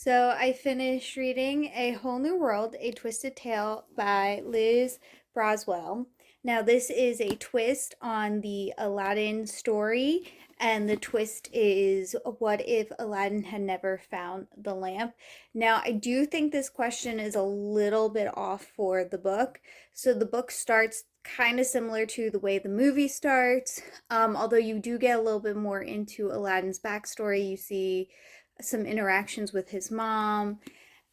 So I finished reading A Whole New World, A Twisted Tale by Liz Braswell. Now, this is a twist on the Aladdin story, and the twist is what if Aladdin had never found the lamp? Now, I do think this question is a little bit off for the book. So the book starts kind of similar to the way the movie starts, although you do get a little bit more into Aladdin's backstory. You see some interactions with his mom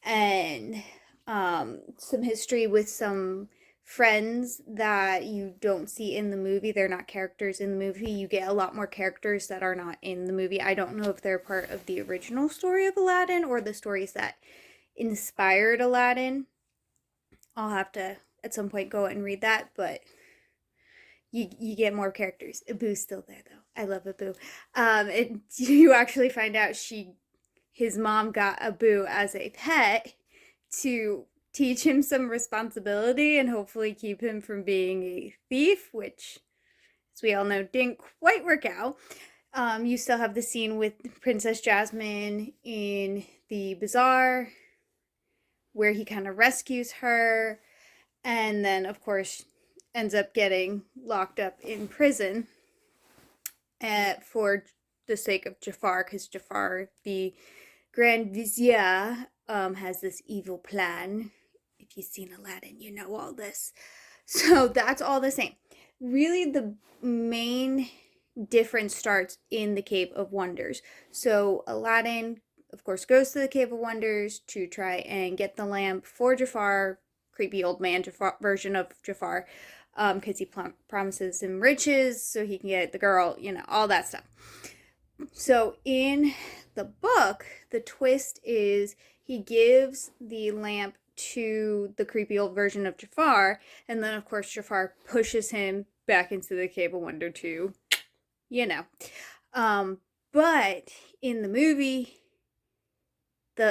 and some history with some friends that you don't see in the movie. They're not characters in the movie. You get a lot more characters that are not in the movie. I don't know if they're part of the original story of Aladdin or the stories that inspired Aladdin. I'll have to at some point go and read that, but you get more characters. Abu's still there though. I love Abu. You actually find out his mom got Abu as a pet to teach him some responsibility and hopefully keep him from being a thief, which, as we all know, didn't quite work out. You still have the scene with Princess Jasmine in the bazaar where he kind of rescues her and then, of course, ends up getting locked up in prison for the sake of Jafar, because Jafar, the Grand Vizier, has this evil plan. If you've seen Aladdin, you know all this. So that's all the same. Really, the main difference starts in the Cave of Wonders. So Aladdin, of course, goes to the Cave of Wonders to try and get the lamp for Jafar, creepy old man Jafar, version of Jafar, because he promises him riches so he can get the girl, all that stuff. So in the book, the twist is he gives the lamp to the creepy old version of Jafar, and then of course Jafar pushes him back into the Cave of Wonder to, you know. But in the movie,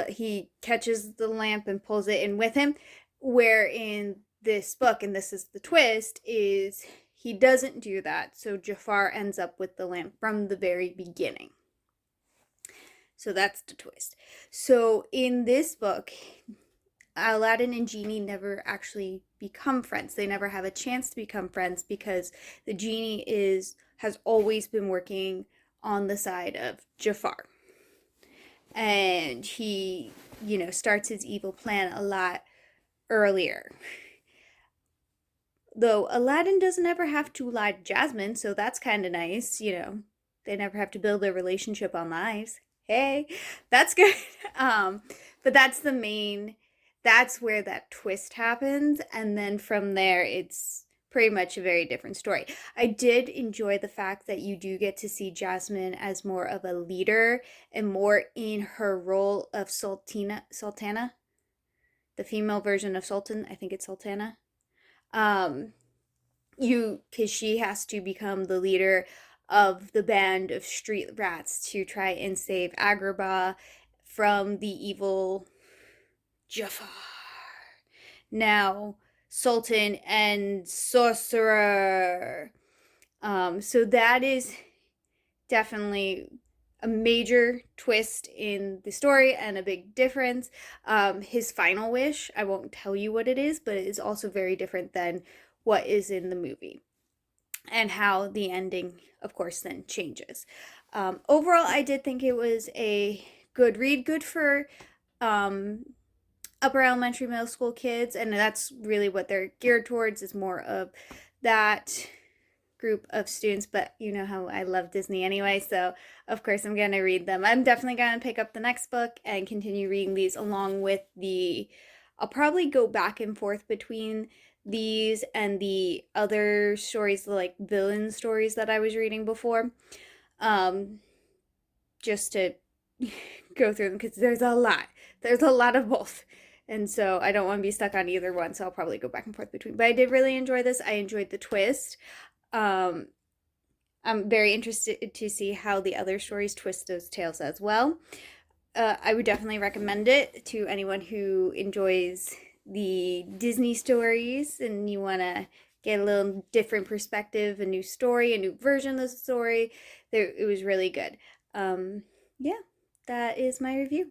he catches the lamp and pulls it in with him, where in this book, and this is the twist, is he doesn't do that, so Jafar ends up with the lamp from the very beginning. So that's the twist. So in this book, Aladdin and Genie never actually become friends. They never have a chance to become friends because the Genie has always been working on the side of Jafar. And he, starts his evil plan a lot earlier. Though Aladdin doesn't ever have to lie to Jasmine, so that's kind of nice, They never have to build their relationship on lies. Hey, that's good. But that's where that twist happens. And then from there, it's pretty much a very different story. I did enjoy the fact that you do get to see Jasmine as more of a leader and more in her role of Sultana, the female version of Sultan. I think it's Sultana. Because she has to become the leader of the band of street rats to try and save Agrabah from the evil Jafar. Now, Sultan and Sorcerer. So that is definitely a major twist in the story and a big difference. His final wish, I won't tell you what it is, but it is also very different than what is in the movie and how the ending, of course, then changes. Overall, I did think it was a good read, good for upper elementary, middle school kids, and that's really what they're geared towards, is more of that group of students. But you know how I love Disney anyway, so of course I'm going to read them. I'm definitely going to pick up the next book and continue reading these along with I'll probably go back and forth between these and the other stories, like villain stories that I was reading before, just to go through them, because there's a lot of both, and so I don't want to be stuck on either one, so I'll probably go back and forth between. But I did really enjoy this. I enjoyed the twist. I'm very interested to see how the other stories twist those tales as well. I would definitely recommend it to anyone who enjoys the Disney stories and you want to get a little different perspective, a new story, a new version of the story. It was really good. Yeah, that is my review.